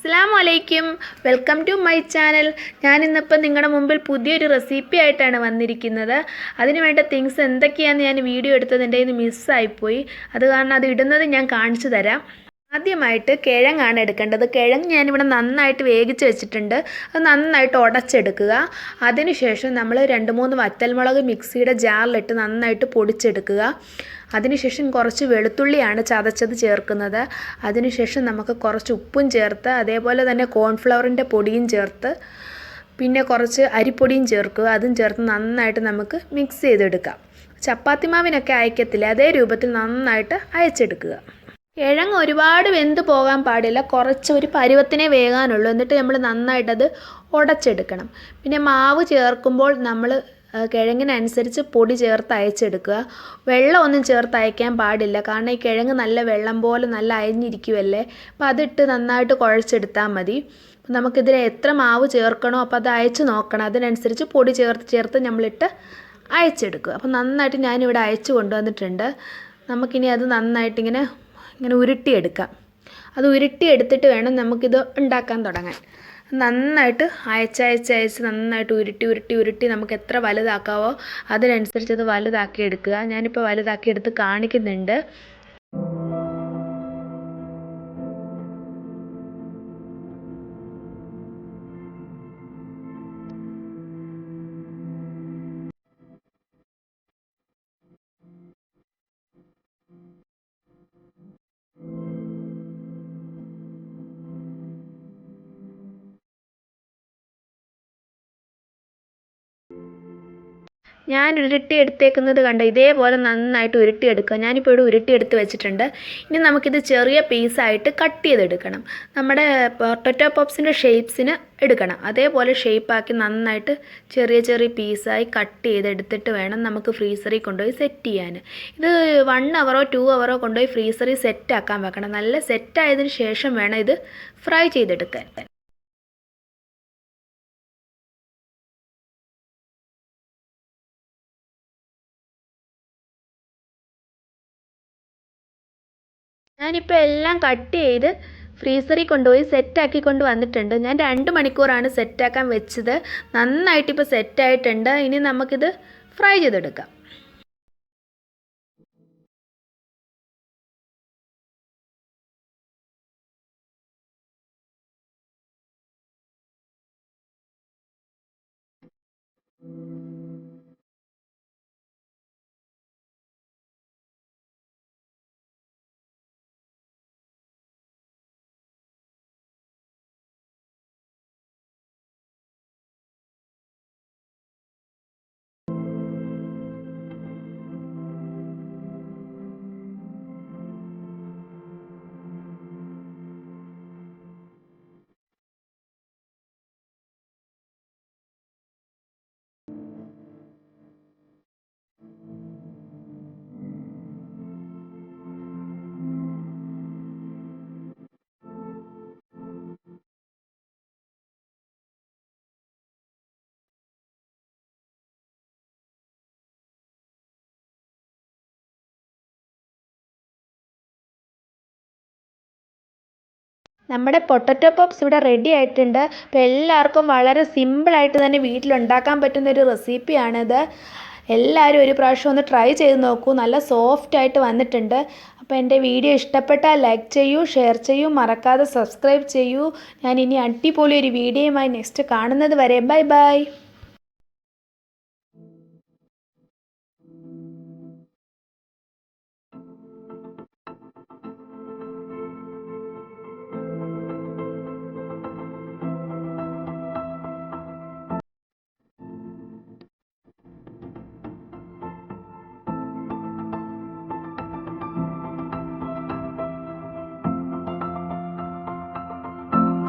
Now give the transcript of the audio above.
അസ്സലാമു അലൈക്കും. Welcome to my channel. ഞാനിന്നിപ്പോൾ നിങ്ങളുടെ മുമ്പിൽ പുതിയൊരു റെസിപ്പി ആയിട്ടാണ് വന്നിരിക്കുന്നത്. അതിന് വേണ്ട തിങ്സ് എന്തൊക്കെയാണെന്ന് ഞാൻ വീഡിയോ എടുത്തതിൻ്റെ കയ്യിൽ നിന്ന് മിസ്സായിപ്പോയി. അത് കാരണം അത് ഇടുന്നത് ഞാൻ കാണിച്ചു തരാം. ആദ്യമായിട്ട് കിഴങ്ങാണ് എടുക്കേണ്ടത്. കിഴങ്ങ് ഞാനിവിടെ നന്നായിട്ട് വേവിച്ച് വെച്ചിട്ടുണ്ട്. അത് നന്നായിട്ട് ഉടച്ചെടുക്കുക. അതിനുശേഷം നമ്മൾ 2-3 വറ്റൽമുളക് മിക്സിയുടെ ജാറിലിട്ട് നന്നായിട്ട് പൊടിച്ചെടുക്കുക. അതിനുശേഷം കുറച്ച് വെളുത്തുള്ളിയാണ് ചതച്ചത് ചേർക്കുന്നത്. അതിനുശേഷം നമുക്ക് കുറച്ച് ഉപ്പും ചേർത്ത് അതേപോലെ തന്നെ കോൺഫ്ലവറിൻ്റെ പൊടിയും ചേർത്ത് പിന്നെ കുറച്ച് അരിപ്പൊടിയും ചേർക്കുക. അതും ചേർത്ത് നന്നായിട്ട് നമുക്ക് മിക്സ് ചെയ്തെടുക്കാം. ചപ്പാത്തി മാവിനൊക്കെ അയക്കത്തില്ല, അതേ രൂപത്തിൽ നന്നായിട്ട് അയച്ചെടുക്കുക. കിഴങ്ങ് ഒരുപാട് വെന്ത് പോകാൻ പാടില്ല, കുറച്ച് ഒരു പരുവത്തിനെ വേകാനുള്ളൂ. എന്നിട്ട് നമ്മൾ നന്നായിട്ടത് ഉടച്ചെടുക്കണം. പിന്നെ മാവ് ചേർക്കുമ്പോൾ നമ്മൾ കിഴങ്ങിനനുസരിച്ച് പൊടി ചേർത്ത് അയച്ചെടുക്കുക. വെള്ളമൊന്നും ചേർത്ത് അയക്കാൻ പാടില്ല, കാരണം ഈ കിഴങ്ങ് നല്ല വെള്ളം പോലെ നല്ല അയഞ്ഞിരിക്കുമല്ലേ. അപ്പോൾ അതിട്ട് നന്നായിട്ട് കുഴച്ചെടുത്താൽ മതി. നമുക്കിതിൽ എത്ര മാവ് ചേർക്കണോ അപ്പോൾ അത് അയച്ച് നോക്കണം. അതിനനുസരിച്ച് പൊടി ചേർത്ത് നമ്മളിട്ട് അയച്ചെടുക്കുക. അപ്പോൾ നന്നായിട്ട് ഞാനിവിടെ അയച്ച് കൊണ്ടുവന്നിട്ടുണ്ട്. നമുക്കിനി അത് നന്നായിട്ടിങ്ങനെ ഉരുട്ടിയെടുക്കാം. അത് ഉരുട്ടിയെടുത്തിട്ട് വേണം നമുക്കിത് ഉണ്ടാക്കാൻ തുടങ്ങാൻ. നന്നായിട്ട് അയച്ച് നന്നായിട്ട് ഉരുട്ടി നമുക്ക് എത്ര വലുതാക്കാവോ അതിനനുസരിച്ച് അത് വലുതാക്കി എടുക്കുക. ഞാനിപ്പോൾ വലുതാക്കി എടുത്ത് കാണിക്കുന്നുണ്ട്. ഞാൻ ഉരുട്ടിയെടുത്തേക്കുന്നത് കണ്ട ഇതേപോലെ നന്നായിട്ട് ഉരുട്ടിയെടുക്കുക. ഞാനിപ്പോൾ ഇവിടെ ഉരുട്ടിയെടുത്ത് വെച്ചിട്ടുണ്ട്. ഇനി നമുക്കിത് ചെറിയ പീസായിട്ട് കട്ട് ചെയ്തെടുക്കണം. നമ്മുടെ പൊട്ടറ്റോ പപ്സിൻ്റെ ഷേപ്സിന് എടുക്കണം. അതേപോലെ ഷേപ്പാക്കി നന്നായിട്ട് ചെറിയ പീസായി കട്ട് ചെയ്തെടുത്തിട്ട് വേണം നമുക്ക് ഫ്രീസറിൽ കൊണ്ടുപോയി സെറ്റ് ചെയ്യാൻ. ഇത് 1 അവറോ 2 അവറോ കൊണ്ടുപോയി ഫ്രീസറിൽ സെറ്റാക്കാൻ വെക്കണം. നല്ല സെറ്റായതിന് ശേഷം വേണം ഇത് ഫ്രൈ ചെയ്തെടുക്കാൻ. ഞാനിപ്പോൾ എല്ലാം കട്ട് ചെയ്ത് ഫ്രീസറിൽ കൊണ്ടുപോയി സെറ്റാക്കി കൊണ്ട് വന്നിട്ടുണ്ട്. ഞാൻ 2 മണിക്കൂറാണ് സെറ്റാക്കാൻ വെച്ചത്. നന്നായിട്ടിപ്പോൾ സെറ്റായിട്ടുണ്ട്. ഇനി നമുക്കിത് ഫ്രൈ ചെയ്തെടുക്കാം. നമ്മുടെ പൊട്ടറ്റോ പപ്സ് ഇവിടെ റെഡി ആയിട്ടുണ്ട്. അപ്പോൾ എല്ലാവർക്കും വളരെ സിമ്പിളായിട്ട് തന്നെ വീട്ടിലുണ്ടാക്കാൻ പറ്റുന്നൊരു റെസിപ്പിയാണിത്. എല്ലാവരും ഒരു പ്രാവശ്യം ഒന്ന് ട്രൈ ചെയ്ത് നോക്കൂ. നല്ല സോഫ്റ്റായിട്ട് വന്നിട്ടുണ്ട്. അപ്പോൾ എൻ്റെ വീഡിയോ ഇഷ്ടപ്പെട്ടാൽ ലൈക്ക് ചെയ്യൂ, ഷെയർ ചെയ്യൂ, മറക്കാതെ സബ്സ്ക്രൈബ് ചെയ്യൂ. ഞാൻ ഇനി അടിപൊളി ഒരു വീഡിയോയുമായി നെക്സ്റ്റ് കാണുന്നത് വരെ ബൈ.